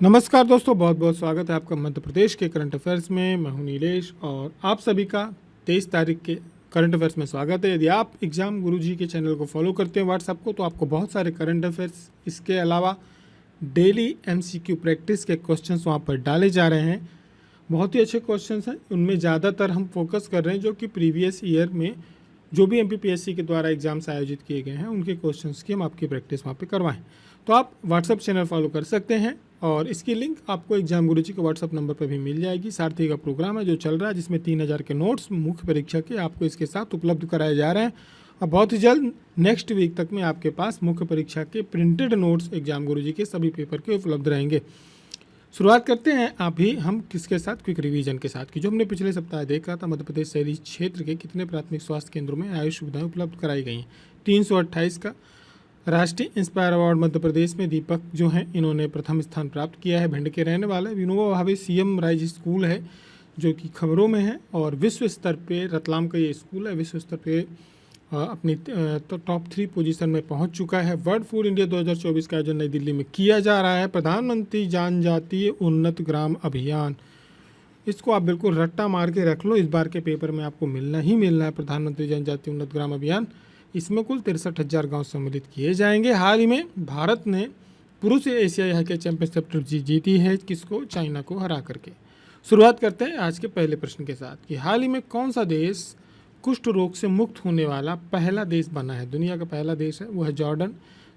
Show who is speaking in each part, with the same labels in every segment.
Speaker 1: नमस्कार दोस्तों, बहुत बहुत स्वागत है आपका मध्य प्रदेश के करंट अफेयर्स में। मैं हूं नीलेश और आप सभी का 23 तारीख के करंट अफेयर्स में स्वागत है। यदि आप एग्जाम गुरुजी के चैनल को फॉलो करते हैं व्हाट्सएप को, तो आपको बहुत सारे करंट अफेयर्स, इसके अलावा डेली एमसीक्यू प्रैक्टिस के क्वेश्चंस वहां पर डाले जा रहे हैं। बहुत ही अच्छे क्वेश्चंस हैं, उनमें ज़्यादातर हम फोकस कर रहे हैं जो कि प्रीवियस ईयर में जो भी एमपीपीएससी के द्वारा एग्जाम्स आयोजित किए गए हैं उनके क्वेश्चंस की हम आपकी प्रैक्टिस वहाँ पे करवाएं। तो आप व्हाट्सएप चैनल फॉलो कर सकते हैं और इसकी लिंक आपको एग्जाम गुरुजी के व्हाट्सएप नंबर पर भी मिल जाएगी। सारथी का प्रोग्राम है जो चल रहा है, जिसमें 3000 के नोट्स मुख्य परीक्षा के आपको इसके साथ उपलब्ध कराए जा रहे हैं और बहुत ही जल्द नेक्स्ट वीक तक में आपके पास मुख्य परीक्षा के प्रिंटेड नोट्स एग्जाम गुरुजी के सभी पेपर के उपलब्ध रहेंगे। शुरुआत करते हैं अभी हम किसके साथ, क्विक रिवीजन के साथ की जो हमने पिछले सप्ताह देखा था। मध्य प्रदेश शहरी क्षेत्र के कितने प्राथमिक स्वास्थ्य केंद्रों में आयुष सुविधाएं उपलब्ध कराई गई हैं? 328 का। राष्ट्रीय इंस्पायर अवार्ड मध्य प्रदेश में दीपक जो हैं इन्होंने प्रथम स्थान प्राप्त किया है। भिंड के रहने वाले Vinoba Bhave CM rise school है जो कि खबरों में है और विश्व स्तर पे रतलाम का ये स्कूल है, विश्व स्तर पे अपनी टॉप 3 पोजीशन में पहुंच चुका है। वर्ल्ड फूड इंडिया 2024 का आयोजन नई दिल्ली में किया जा रहा है। प्रधानमंत्री जनजातीय उन्नत ग्राम अभियान, इसको आप बिल्कुल रट्टा मार के रख लो, इस बार के पेपर में आपको मिलना ही मिलना है। प्रधानमंत्री जनजातीय उन्नत ग्राम अभियान, इसमें कुल 63,000 गाँव सम्मिलित किए जाएंगे। हाल ही में भारत ने पुरुष एशियाई हॉकी चैंपियनशिप जीती है, किसको? चाइना को हरा करके। शुरुआत करते हैं आज के पहले प्रश्न के साथ कि हाल ही में कौन सा देश कुष्ठ रोग से मुक्त होने वाला पहला देश बना है? दुनिया का पहला देश है वो है जॉर्डन,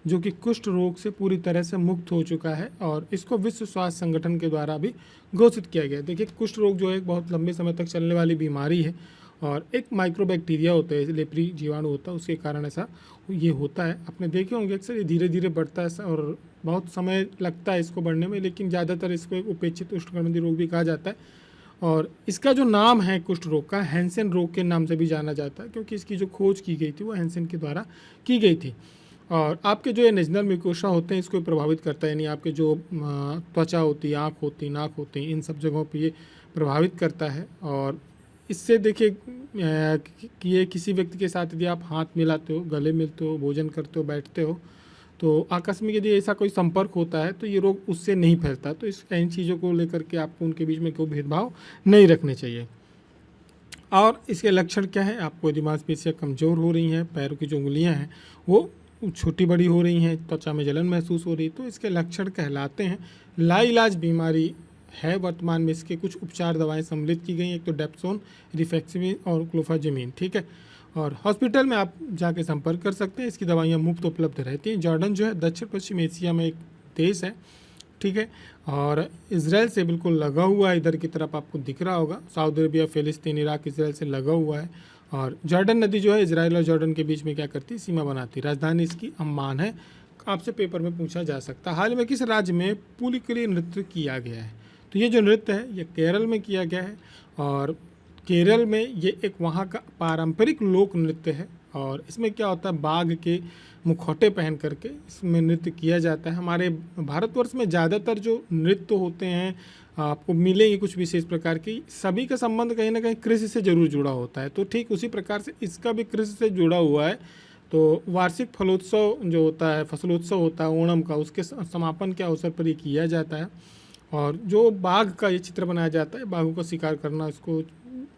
Speaker 1: जो कि कुष्ठ रोग से पूरी तरह से मुक्त हो चुका है और इसको विश्व स्वास्थ्य संगठन के द्वारा भी घोषित किया गया। देखिए, कुष्ठ रोग जो है एक बहुत लंबे समय तक चलने वाली बीमारी है और एक माइक्रोबैक्टीरिया होता है, लेप्री जीवाणु होता है, उसके कारण ऐसा ये होता है। आपने देखे होंगे अक्सर ये धीरे धीरे बढ़ता है और बहुत समय लगता है इसको बढ़ने में, लेकिन ज़्यादातर इसको एक उपेक्षित उष्णकटिबंधीय रोग भी कहा जाता है। और इसका जो नाम है कुष्ठ रोग का, हैंसेन रोग के नाम से भी जाना जाता है, क्योंकि इसकी जो खोज की गई थी वो हैंसेन के द्वारा की गई थी। और आपके जो ये नेजनल म्यूकोसा होते हैं इसको प्रभावित करता है, यानी आपके जो त्वचा होती है, आँख होती, नाक होती, इन सब जगहों पे ये प्रभावित करता है। और इससे देखिए कि ये किसी व्यक्ति के साथ यदि आप हाथ मिलाते हो, गले मिलते हो, भोजन करते हो, बैठते हो, तो आकस्मिक यदि ऐसा कोई संपर्क होता है तो ये रोग उससे नहीं फैलता। तो इन चीज़ों को लेकर के आपको उनके बीच में कोई भेदभाव नहीं रखने चाहिए। और इसके लक्षण क्या है? आपको यदि मांसपेशियाँ कमज़ोर हो रही हैं, पैरों की जो उंगलियां हैं वो छोटी बड़ी हो रही हैं, त्वचा में जलन महसूस हो रही, तो इसके लक्षण कहलाते हैं। लाइलाज बीमारी है। वर्तमान में इसके कुछ उपचार दवाएं सम्मिलित की गई, एक तो डेप्सोन, रिफेक्सिविन और क्लोफाजेमिन, ठीक है। और हॉस्पिटल में आप जाके संपर्क कर सकते हैं, इसकी दवाइयाँ मुफ्त उपलब्ध रहती हैं। जॉर्डन जो है दक्षिण पश्चिम एशिया में एक देश है, ठीक है, और इजराइल से बिल्कुल लगा हुआ है। इधर की तरफ आपको दिख रहा होगा, सऊदी अरबिया, फिलिस्तीन, इराक, इजराइल से लगा हुआ है। और जॉर्डन नदी जो है इजराइल और जॉर्डन के बीच में क्या करती है? सीमा बनाती है। राजधानी इसकी अम्मान है। आपसे पेपर में पूछा जा सकता है हाल में किस राज्य में पुलिकली नृत्य किया गया है? तो ये जो नृत्य है ये केरल में किया गया है और केरल में ये एक वहाँ का पारंपरिक लोक नृत्य है। और इसमें क्या होता है, बाघ के मुखौटे पहन करके इसमें नृत्य किया जाता है। हमारे भारतवर्ष में ज़्यादातर जो नृत्य होते हैं आपको मिलेंगे कुछ विशेष प्रकार की, सभी का संबंध कहीं ना कहीं कृषि से जरूर जुड़ा होता है। तो ठीक उसी प्रकार से इसका भी कृषि से जुड़ा हुआ है। तो वार्षिक फलोत्सव जो होता है, फसलोत्सव होता है ओणम का, उसके समापन के अवसर पर ये किया जाता है। और जो बाघ का ये चित्र बनाया जाता है, बाघों का शिकार करना, इसको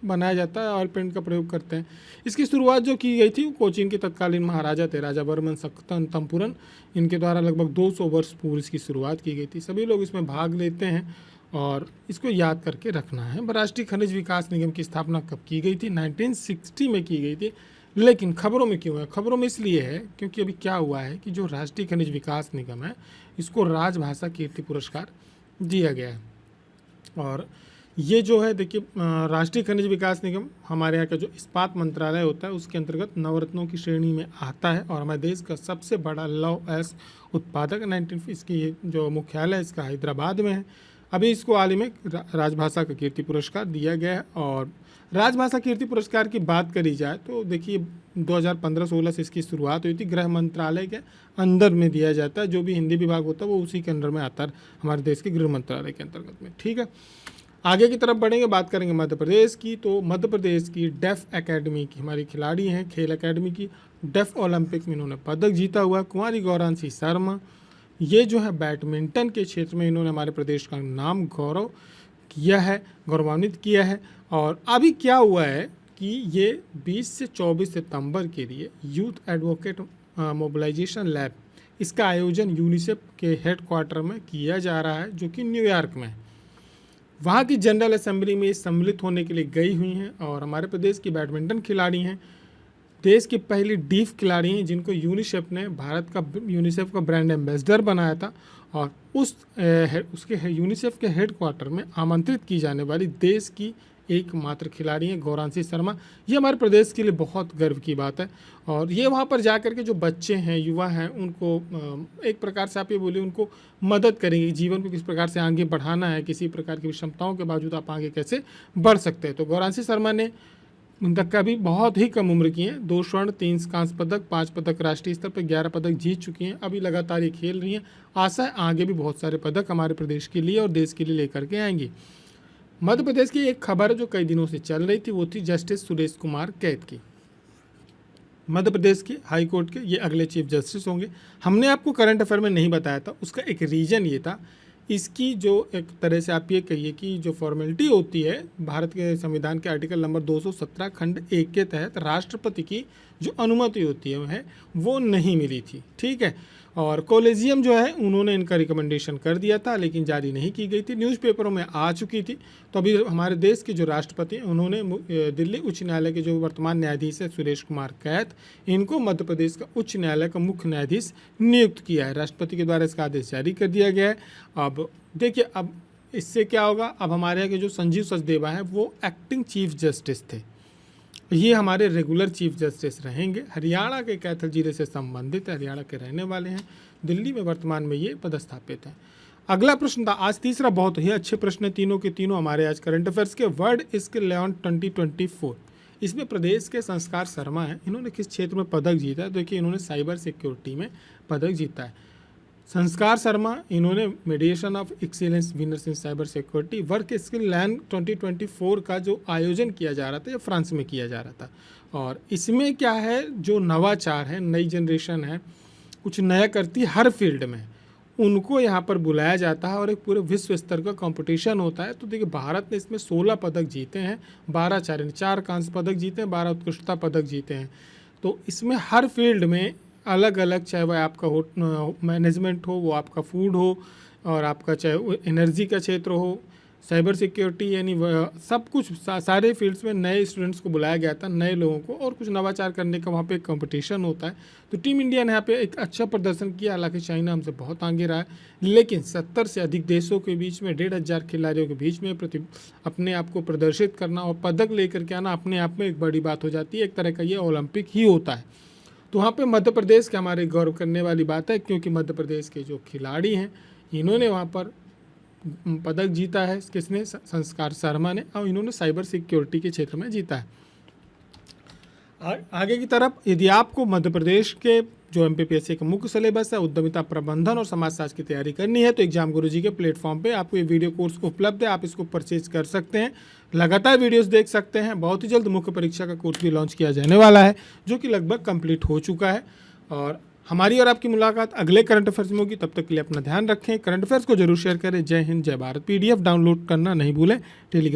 Speaker 1: बनाया जाता है, ऑयल पेंट का प्रयोग करते हैं। इसकी शुरुआत जो की गई थी वो कोचीन के तत्कालीन महाराजा थे, राजा वर्मन सक्तन तंपुरन, इनके द्वारा लगभग 200 वर्ष पूर्व इसकी शुरुआत की गई थी। सभी लोग इसमें भाग लेते हैं और इसको याद करके रखना है। राष्ट्रीय खनिज विकास निगम की स्थापना कब की गई थी? 1960 में की गई थी। लेकिन खबरों में क्यों है? खबरों में इसलिए है क्योंकि अभी क्या हुआ है कि जो राष्ट्रीय खनिज विकास निगम है इसको राजभाषा कीर्ति पुरस्कार दिया गया है। और ये जो है देखिए, राष्ट्रीय खनिज विकास निगम हमारे यहाँ का जो इस्पात मंत्रालय होता है उसके अंतर्गत नवरत्नों की श्रेणी में आता है और हमारे देश का सबसे बड़ा लौह अयस्क उत्पादक 19 इसकी जो मुख्यालय है इसका हैदराबाद में है। अभी इसको हाल ही में राजभाषा का कीर्ति पुरस्कार दिया गया है। और राजभाषा कीर्ति पुरस्कार की बात करी जाए तो देखिए 2015-16 से इसकी शुरुआत हुई थी। गृह मंत्रालय के अंदर में दिया जाता है, जो भी हिंदी विभाग होता है वो उसी के अंदर में आता है, हमारे देश के गृह मंत्रालय के अंतर्गत में, ठीक है। आगे की तरफ बढ़ेंगे, बात करेंगे मध्य प्रदेश की। तो मध्य प्रदेश की डेफ एकेडमी की हमारी खिलाड़ी हैं, खेल एकेडमी की डेफ ओलंपिक में इन्होंने पदक जीता हुआ। कुंवारी गौरांशी शर्मा ये जो है बैडमिंटन के क्षेत्र में इन्होंने हमारे प्रदेश का नाम गौरवान्वित किया है। और अभी क्या हुआ है कि ये 20 से 24 सितंबर के लिए यूथ एडवोकेट मोबिलाइजेशन लैब, इसका आयोजन यूनिसेफ के हेडक्वार्टर में किया जा रहा है, जो कि न्यूयॉर्क में है। वहाँ की जनरल असेंबली में सम्मिलित होने के लिए गई हुई हैं और हमारे प्रदेश की बैडमिंटन खिलाड़ी हैं, देश की पहली डीफ खिलाड़ी हैं जिनको यूनिसेफ ने यूनिसेफ का ब्रांड एम्बेसडर बनाया था। और उसके यूनिसेफ के हेडक्वार्टर में आमंत्रित की जाने वाली देश की एकमात्र खिलाड़ी हैं गौरांशी शर्मा। ये हमारे प्रदेश के लिए बहुत गर्व की बात है। और ये वहाँ पर जा कर के जो बच्चे हैं, युवा हैं, उनको एक प्रकार से आप ये बोलिए उनको मदद करेंगे, जीवन को किस प्रकार से आगे बढ़ाना है, किसी प्रकार की विषमताओं के बावजूद आप आगे कैसे बढ़ सकते हैं। तो गौरांशी शर्मा ने उनका भी बहुत ही कम उम्र की हैं, 2 स्वर्ण 3 कांस्य पदक 5 पदक राष्ट्रीय स्तर पर 11 पदक जीत चुकी हैं। अभी लगातार ये खेल रही हैं, आशा है आगे भी बहुत सारे पदक हमारे प्रदेश के लिए और देश के लिए लेकर के आएंगी। मध्य प्रदेश की एक खबर जो कई दिनों से चल रही थी वो थी जस्टिस सुरेश कुमार कैद की। मध्य प्रदेश के हाई कोर्ट के ये अगले चीफ जस्टिस होंगे। हमने आपको करंट अफेयर में नहीं बताया था, उसका एक रीज़न ये था, इसकी जो एक तरह से आप ये कहिए कि जो फॉर्मेलिटी होती है भारत के संविधान के आर्टिकल नंबर 217 खंड 1 के तहत राष्ट्रपति की जो अनुमति होती है वो नहीं मिली थी, ठीक है। और कॉलेजियम जो है उन्होंने इनका रिकमेंडेशन कर दिया था, लेकिन जारी नहीं की गई थी, न्यूज़पेपरों में आ चुकी थी। तो अभी हमारे देश के जो राष्ट्रपति हैं उन्होंने दिल्ली उच्च न्यायालय के जो वर्तमान न्यायाधीश है सुरेश कुमार कैत, इनको मध्य प्रदेश का उच्च न्यायालय का मुख्य न्यायाधीश नियुक्त किया है। राष्ट्रपति के द्वारा इसका आदेश जारी कर दिया गया है। अब देखिए, अब इससे क्या होगा, अब हमारे यहाँ के जो संजीव सचदेवा हैं वो एक्टिंग चीफ जस्टिस थे, ये हमारे रेगुलर चीफ जस्टिस रहेंगे। हरियाणा के कैथल जिले से संबंधित, हरियाणा के रहने वाले हैं, दिल्ली में वर्तमान में ये पदस्थापित हैं। अगला प्रश्न था आज तीसरा, बहुत ही अच्छे प्रश्न है, तीनों के तीनों हमारे आज करंट अफेयर्स के। वर्ल्ड स्किल 2024, इसमें प्रदेश के संस्कार शर्मा हैं, इन्होंने किस क्षेत्र में पदक जीता है? देखिए, इन्होंने साइबर सिक्योरिटी में पदक जीता है। संस्कार शर्मा, इन्होंने मेडिएशन of excellence winners in cyber security work skill land 2024 का जो आयोजन किया जा रहा था, ये फ्रांस में किया जा रहा था। और इसमें क्या है, जो नवाचार है, नई जनरेशन है, कुछ नया करती है हर फील्ड में, उनको यहाँ पर बुलाया जाता है और एक पूरे विश्व स्तर का कंपटीशन होता है। तो देखिए, भारत ने इसमें 16 पदक जीते हैं, 4 कांस्य पदक जीते हैं, 12 उत्कृष्टता पदक जीते हैं। तो इसमें हर फील्ड में अलग अलग, चाहे वह आपका मैनेजमेंट हो, वो आपका फूड हो, और आपका चाहे वो एनर्जी का क्षेत्र हो, साइबर सिक्योरिटी, यानी सब कुछ सारे फील्ड्स में नए स्टूडेंट्स को बुलाया गया था, नए लोगों को, और कुछ नवाचार करने का वहाँ पे एक कंपटीशन होता है। तो टीम इंडिया ने यहाँ पे एक अच्छा प्रदर्शन किया, हालांकि चाइना हमसे बहुत आगे रहा है, लेकिन 70 से अधिक देशों के बीच में 1500 खिलाड़ियों के बीच में अपने आप को प्रदर्शित करना और पदक लेकर के आना अपने आप में एक बड़ी बात हो जाती है। एक तरह का ये ओलंपिक ही होता है। तो वहाँ पे मध्य प्रदेश के हमारे गौरव करने वाली बात है, क्योंकि मध्य प्रदेश के जो खिलाड़ी हैं इन्होंने वहाँ पर पदक जीता है। किसने? संस्कार शर्मा ने, और इन्होंने साइबर सिक्योरिटी के क्षेत्र में जीता है। आगे की तरफ, यदि आपको मध्य प्रदेश के जो MPPSC का मुख्य सिलेबस है, उद्यमिता प्रबंधन और समाजशास्त्र की तैयारी करनी है, तो एग्जाम गुरुजी के प्लेटफॉर्म पे आपको ये वीडियो कोर्स उपलब्ध है, आप इसको परचेज कर सकते हैं, लगातार वीडियोस देख सकते हैं। बहुत ही जल्द मुख्य परीक्षा का कोर्स भी लॉन्च किया जाने वाला है, जो कि लगभग कंप्लीट हो चुका है। और हमारी और आपकी मुलाकात अगले करंट अफेयर्स में होगी, तब तक के लिए अपना ध्यान रखें, करंट अफेयर्स को जरूर शेयर करें। जय हिंद, जय भारत। PDF डाउनलोड करना नहीं भूलें टेलीग्राम